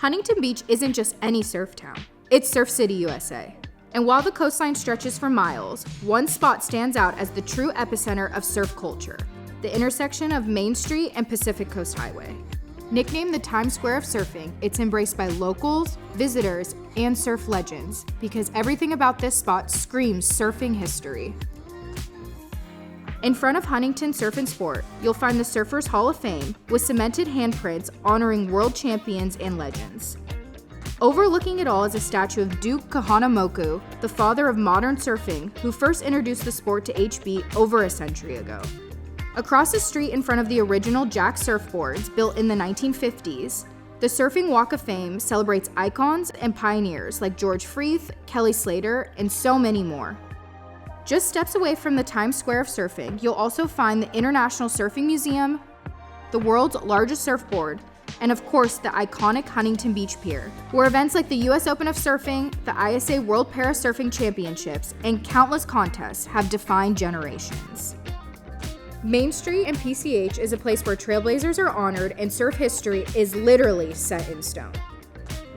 Huntington Beach isn't just any surf town, it's Surf City, USA. And while the coastline stretches for miles, one spot stands out as the true epicenter of surf culture, the intersection of Main Street and Pacific Coast Highway. Nicknamed the Times Square of surfing, it's embraced by locals, visitors, and surf legends because everything about this spot screams surfing history. In front of Huntington Surf and Sport, you'll find the Surfers Hall of Fame with cemented handprints honoring world champions and legends. Overlooking it all is a statue of Duke Kahanamoku, the father of modern surfing, who first introduced the sport to HB over a century ago. Across the street in front of the original Jack surfboards built in the 1950s, the Surfing Walk of Fame celebrates icons and pioneers like George Freeth, Kelly Slater, and so many more. Just steps away from the Times Square of surfing, you'll also find the International Surfing Museum, the world's largest surfboard, and of course the iconic Huntington Beach Pier, where events like the US Open of Surfing, the ISA World Para Surfing Championships, and countless contests have defined generations. Main Street and PCH is a place where trailblazers are honored and surf history is literally set in stone.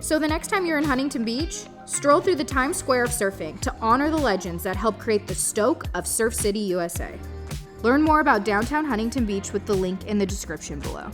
So the next time you're in Huntington Beach, stroll through the Times Square of surfing to honor the legends that helped create the Stoke of Surf City, USA. Learn more about downtown Huntington Beach with the link in the description below.